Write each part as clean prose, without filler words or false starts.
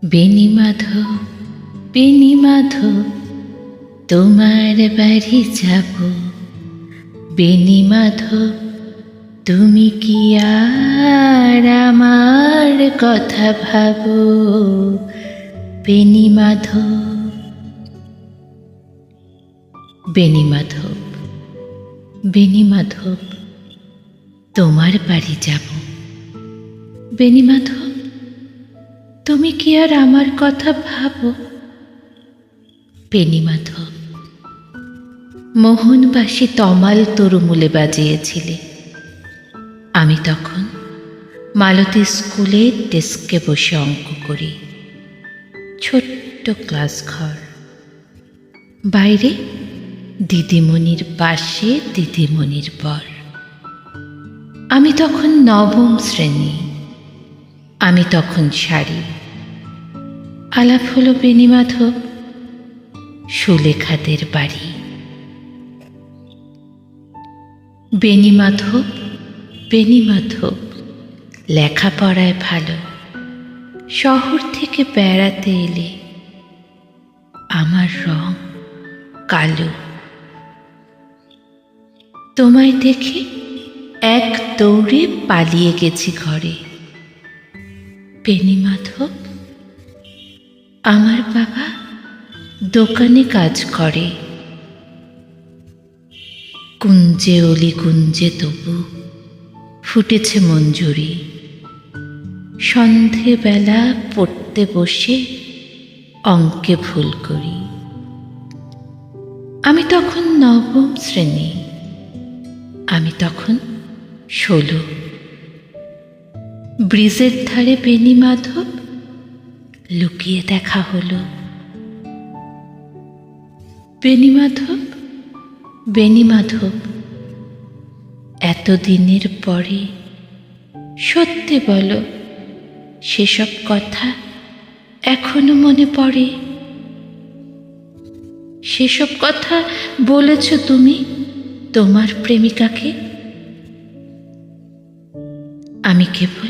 বেনি মাধব, বেনি মাধব, তোমার বাড়ি যাব। বেনি মাধব, তুমি কি আর আমার কথা ভাবো? বেনি মাধব, বেনি মাধব, বেনি মাধব, তোমার বাড়ি যাব। বেনি মাধব, তুমি কি আর আমার কথা ভাবো? বেনি মাধব, মোহনবাসী তমাল তরুমূলে বাজিয়েছিলে। আমি তখন মালতী স্কুলে ডেস্কে বসে অঙ্ক করি। ছোট্ট ক্লাস ঘর, বাইরে দিদিমণির পাশে দিদিমণির বর। আমি তখন নবম শ্রেণী, আমি তখন শাড়ি। আলাপ হলো বেনি মাধব, সুলেখাদের বাড়ি। বেনি মাধব, বেনি মাধব, লেখাপড়ায় ভালো, শহর থেকে বেড়াতে এলে। আমার রং কালো, তোমায় দেখে এক দৌড়ে পালিয়ে গেছি ঘরে। বেনি মাধব, আমার বাবা দোকানে কাজ করে। কুঞ্জে অলি কুঞ্জে তবু ফুটেছে মঞ্জুরি। সন্ধেবেলা পড়তে বসে অঙ্কে ভুল করি। আমি তখন নবম শ্রেণী, আমি তখন 16। ব্রিজের ধারে বেনি মাধব, লুকিয়ে দেখা হলো। বেনি মাধব, বেনি মাধব, এতদিনের পরে সত্যি বলো, সেসব কথা এখনো মনে পড়ে? সেসব কথা বলেছ তুমি তোমার প্রেমিকাকে? আমি কেবল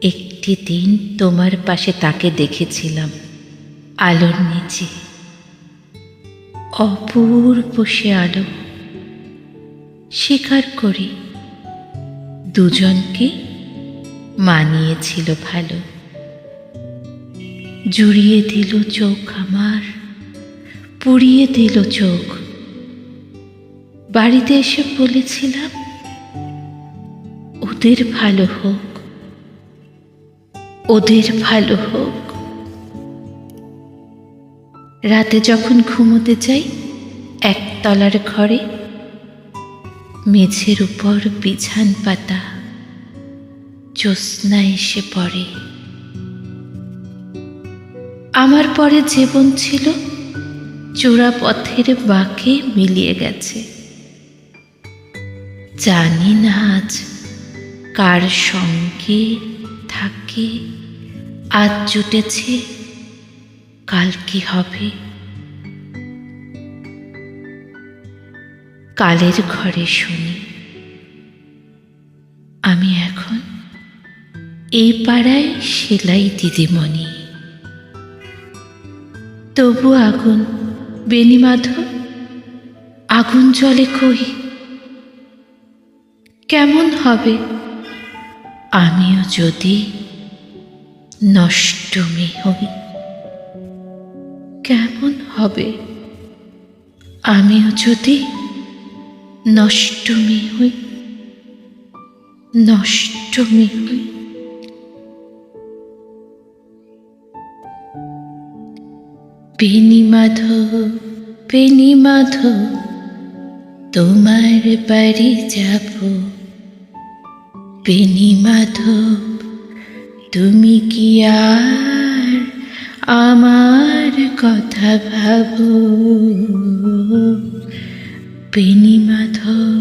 একটি দিন তোমার পাশে তাকে দেখেছিলাম আলোর নিচে। অপূর্ব সে আলো। স্বীকার করি, দুজনকে মানিয়েছিল ভালো। জুড়িয়ে দিল চোখ আমার, পুড়িয়ে দিল চোখ। বাড়িতে এসে বলেছিলাম, ওদের ভালো হোক, ওদের ভালো হোক। রাতে যখন ঘুমোতে যাই একতলার ঘরে, মেঝের উপর বিছান পাতা, জ্যোৎস্না এসে পড়ে। আমার পরে জীবন ছিল চূড়া পথের বাঁকে মিলিয়ে গেছে। জানি না আজ কার সঙ্গে থাকে, আজ জুটেছে, কাল কি হবে। কালের ঘরে শুনি, আমি এখন এই পাড়ায় সেলাই দিদিমণি। তবু আগুন, বেনি মাধব, আগুন জ্বলে কই? কেমন হবে আমিও যদি নষ্ট মেয়ে হই? কেমন হবে আমিও যদি নষ্ট মেয়ে হই? নষ্ট মেয়ে হই। বেনি মাধব, বেনি মাধব, তোমার বাড়ি যাব। বেনি মাধব, তুমি কি আর আমার কথা ভাবো? বেনি মাধব।